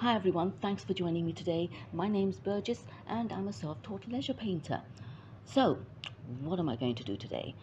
Hi everyone, thanks for joining me today. My name's Burgess and I'm a self-taught leisure painter. So, what am I going to do today?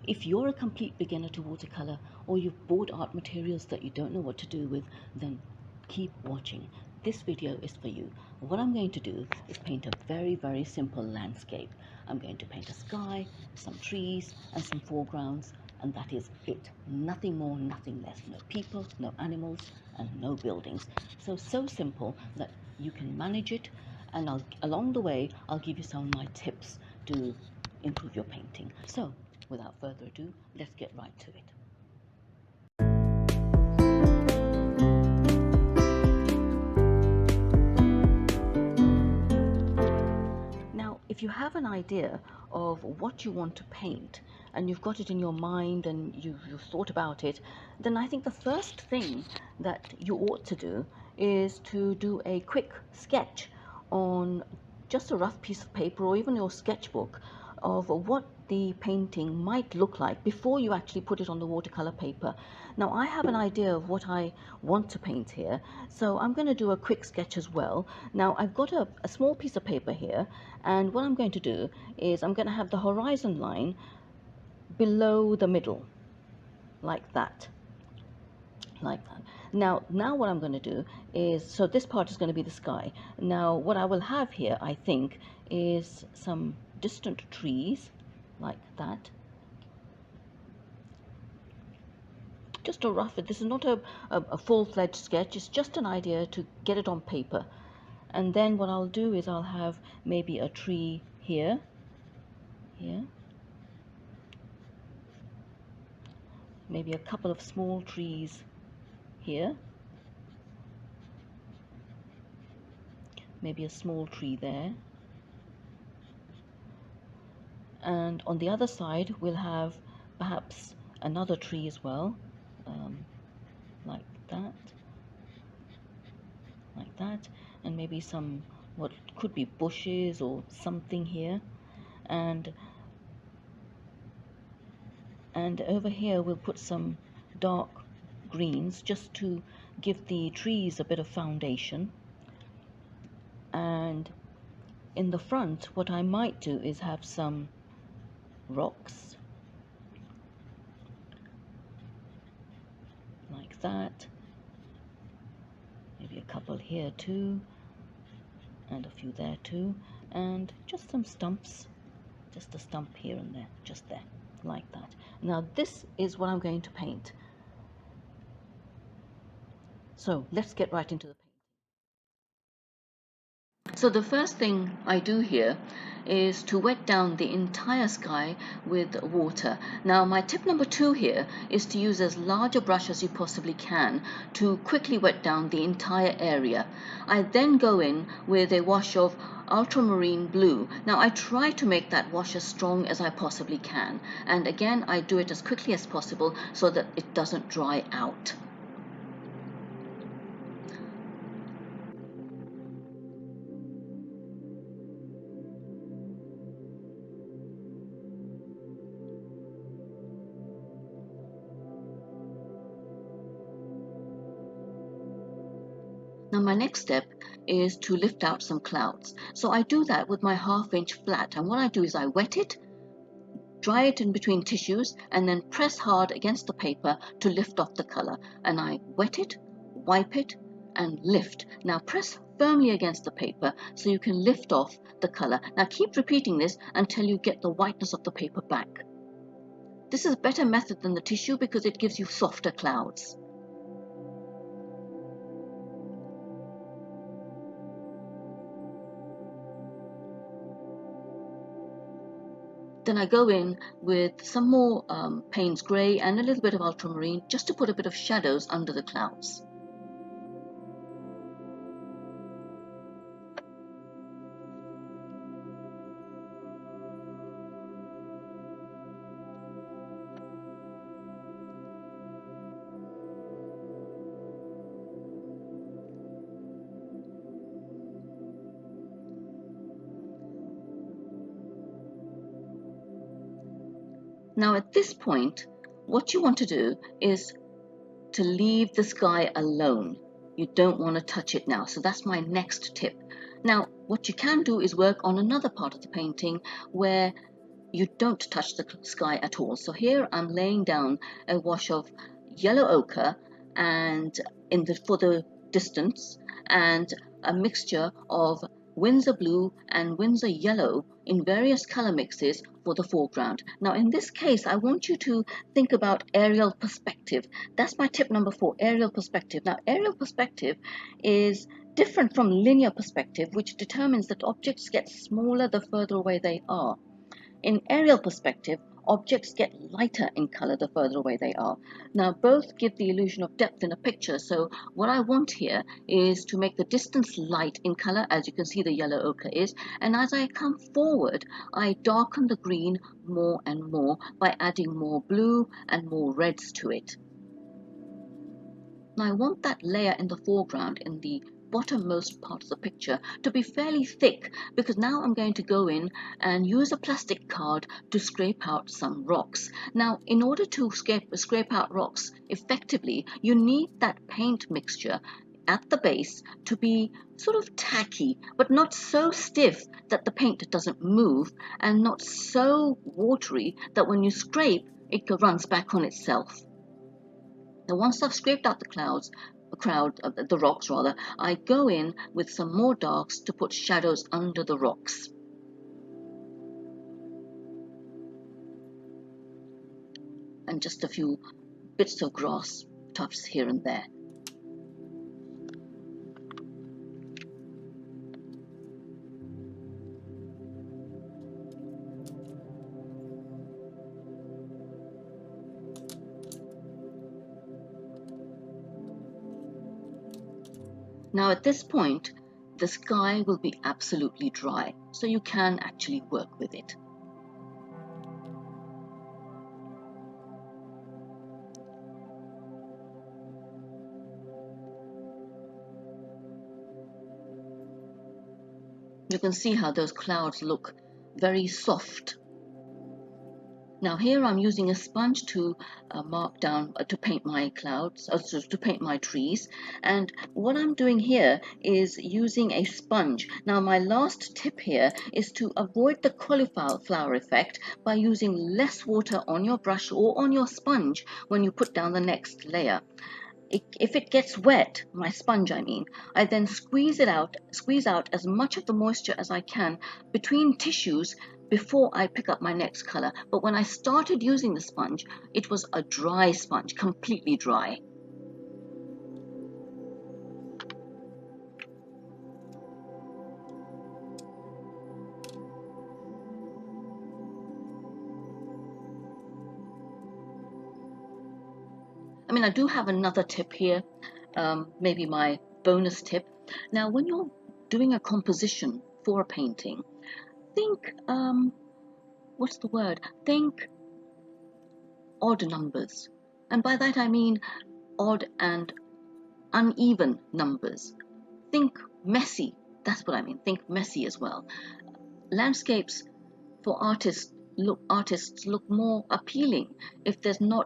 If you're a complete beginner to watercolor or you've bought art materials that you don't know what to do with, then keep watching. This video is for you. What I'm going to do is paint a very simple landscape. I'm going to paint a sky, some trees and some foregrounds, and that is it. Nothing more, nothing less. No people, no animals, and no buildings. So simple that you can manage it, and along the way I'll give you some of my tips to improve your painting. So without further ado, let's get right to it. Now, if you have an idea of what you want to paint and you've got it in your mind and you've thought about it, then I think the first thing that you ought to do is to do a quick sketch on just a rough piece of paper or even your sketchbook of what the painting might look like before you actually put it on the watercolor paper. Now, I have an idea of what I want to paint here, so I'm going to do a quick sketch as well. Now, I've got a small piece of paper here, and what I'm going to do is I'm going to have the horizon line below the middle, like that. Now what I'm going to do is, so this part is going to be the sky. Now what I will have here, I think, is some distant trees, like that. Just a rough, this is not a full-fledged sketch, it's just an idea to get it on paper. And then what I'll do is I'll have maybe a tree here, maybe a couple of small trees here, maybe a small tree there, and on the other side we'll have perhaps another tree as well, like that, and maybe some what could be bushes or something here, and over here we'll put some dark greens just to give the trees a bit of foundation. And in the front, what I might do is have some rocks like that, maybe a couple here too, and a few there too, and just some stumps, just a stump here and there, just there, like that. Now this is what I'm going to paint. So let's get right into the painting. So the first thing I do here is to wet down the entire sky with water. Now my tip number 2 here is to use as large a brush as you possibly can to quickly wet down the entire area. I then go in with a wash of ultramarine blue. Now I try to make that wash as strong as I possibly can, and again I do it as quickly as possible so that it doesn't dry out. Now my next step is to lift out some clouds. So I do that with my 1/2 inch flat, and what I do is I wet it, dry it in between tissues, and then press hard against the paper to lift off the color. And I wet it, wipe it, and lift. Now press firmly against the paper so you can lift off the color. Now keep repeating this until you get the whiteness of the paper back. This is a better method than the tissue because it gives you softer clouds. Then I go in with some more Payne's Grey and a little bit of ultramarine just to put a bit of shadows under the clouds. Now at this point, what you want to do is to leave the sky alone. You don't want to touch it now. So that's my next tip. Now, what you can do is work on another part of the painting where you don't touch the sky at all. So here I'm laying down a wash of yellow ochre and for the distance, and a mixture of Windsor blue and Windsor yellow in various color mixes for the foreground. Now in this case, I want you to think about aerial perspective. That's my tip number 4, aerial perspective. Now aerial perspective is different from linear perspective, which determines that objects get smaller the further away they are. In aerial perspective, objects get lighter in color the further away they are. Now, both give the illusion of depth in a picture, so what I want here is to make the distance light in color, as you can see the yellow ochre is, and as I come forward, I darken the green more and more by adding more blue and more reds to it. Now I want that layer in the foreground, in the bottommost part of the picture, to be fairly thick, because now I'm going to go in and use a plastic card to scrape out some rocks. Now in order to scrape out rocks effectively, you need that paint mixture at the base to be sort of tacky, but not so stiff that the paint doesn't move, and not so watery that when you scrape it runs back on itself. Now once I've scraped out the rocks rather, I go in with some more darks to put shadows under the rocks. And just a few bits of grass tufts here and there. Now at this point, the sky will be absolutely dry, so you can actually work with it. You can see how those clouds look very soft. Now here I'm using a sponge to mark down, to paint my clouds, to paint my trees. And what I'm doing here is using a sponge. Now my last tip here is to avoid the cauliflower effect by using less water on your brush or on your sponge when you put down the next layer. If it gets wet, my sponge I mean, I then squeeze out as much of the moisture as I can between tissues before I pick up my next color. But when I started using the sponge, it was a dry sponge, completely dry. I mean, I do have another tip here, maybe my bonus tip. Now, when you're doing a composition for a painting, think, what's the word? Think odd numbers. And by that I mean odd and uneven numbers. Think messy. That's what I mean. Think messy as well. Landscapes for artists look more appealing if there's no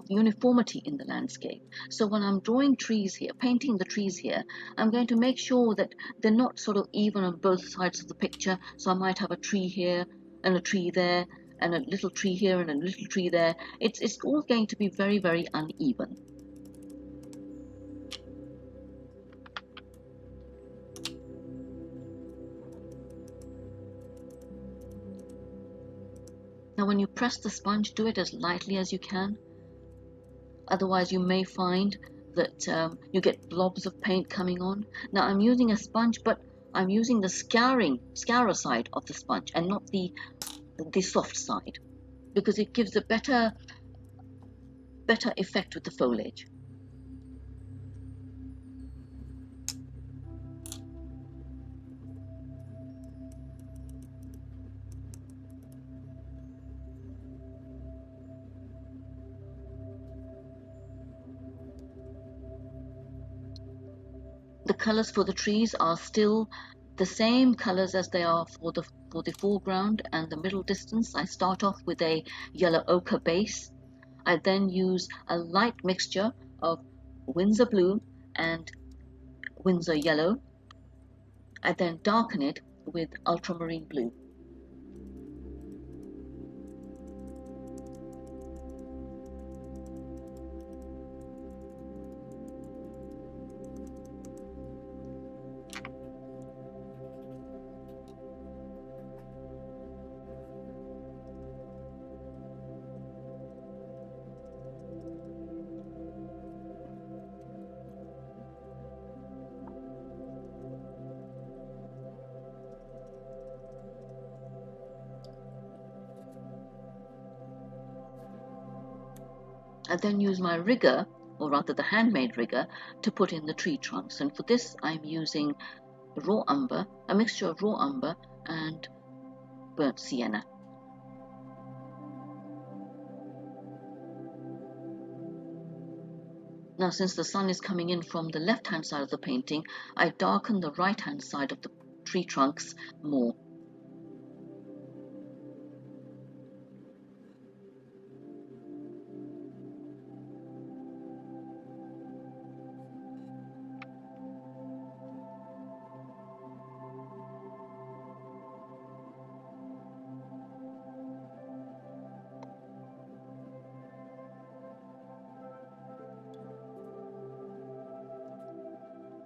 uniformity in the landscape. So when I'm drawing trees here, painting the trees here, I'm going to make sure that they're not sort of even on both sides of the picture. So I might have a tree here and a tree there, and a little tree here and a little tree there. It's all going to be very, very uneven. Now when you press the sponge, do it as lightly as you can. Otherwise you may find that you get blobs of paint coming on. Now I'm using a sponge, but I'm using the scourer side of the sponge and not the soft side, because it gives a better effect with the foliage. The colors for the trees are still the same colors as they are for the foreground and the middle distance. I start off with a yellow ochre base. I then use a light mixture of Windsor blue and Windsor yellow. I then darken it with ultramarine blue. I then use my rigger, or rather the handmade rigger, to put in the tree trunks. And for this, I'm using raw umber, a mixture of raw umber and burnt sienna. Now, since the sun is coming in from the left-hand side of the painting, I darken the right-hand side of the tree trunks more.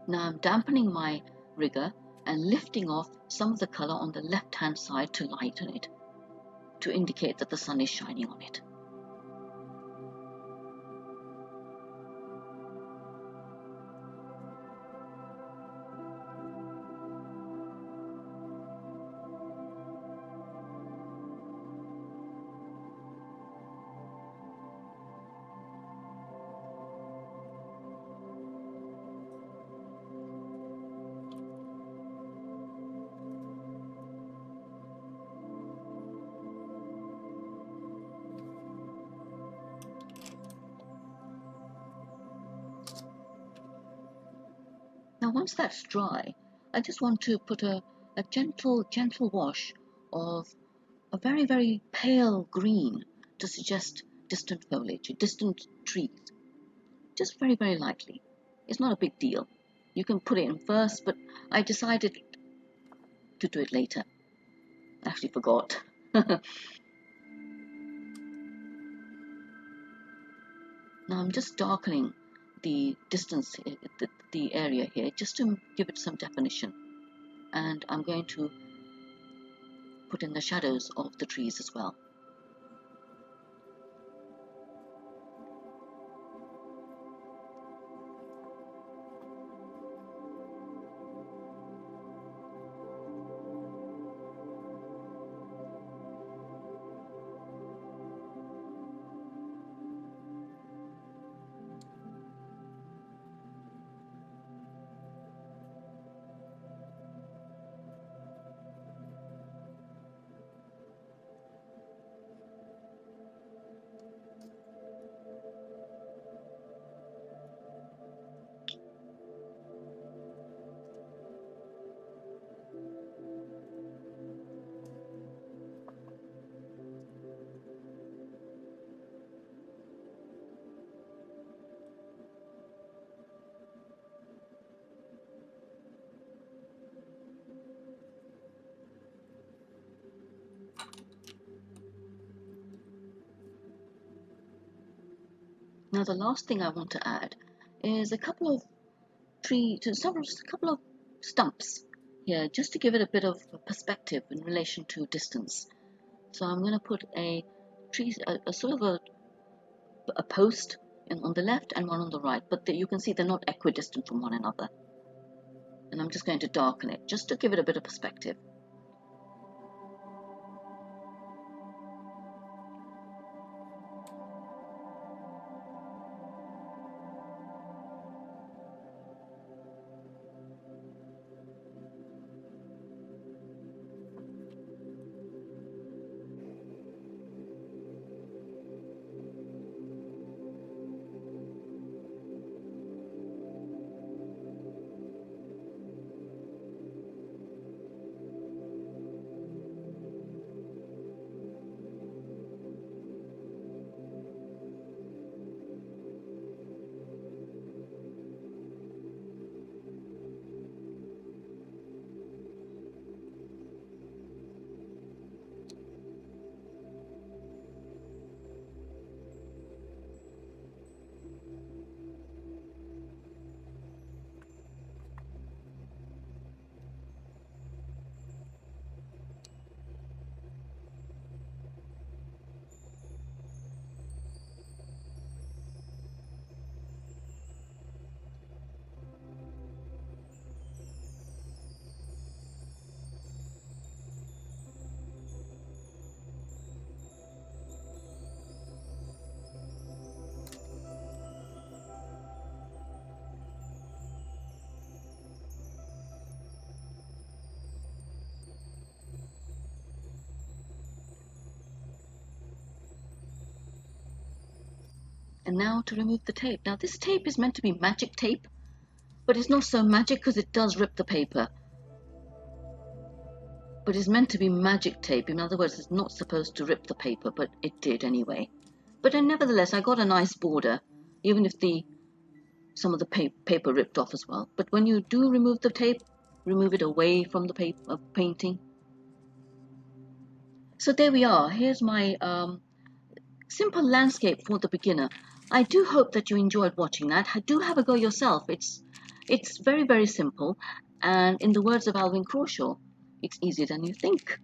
Now I'm dampening my rigger and lifting off some of the color on the left-hand side to lighten it, to indicate that the sun is shining on it. Now once that's dry, I just want to put a gentle wash of a very, very pale green to suggest distant foliage, distant trees. Just very, very lightly. It's not a big deal. You can put it in first, but I decided to do it later. I actually forgot. Now I'm just darkening the distance, the area here, just to give it some definition. And I'm going to put in the shadows of the trees as well. Now the last thing I want to add is a couple of stumps here, just to give it a bit of perspective in relation to distance. So I'm going to put a tree, a sort of a post on the left and one on the right, but you can see they're not equidistant from one another. And I'm just going to darken it, just to give it a bit of perspective. And now to remove the tape. Now this tape is meant to be magic tape, but it's not so magic because it does rip the paper. But it's meant to be magic tape. In other words, it's not supposed to rip the paper, but it did anyway. But then nevertheless, I got a nice border, even if some of the paper ripped off as well. But when you do remove the tape, remove it away from the paper painting. So there we are. Here's my simple landscape for the beginner. I do hope that you enjoyed watching that. Do have a go yourself. It's very, very simple. And in the words of Alvin Crawshaw, it's easier than you think.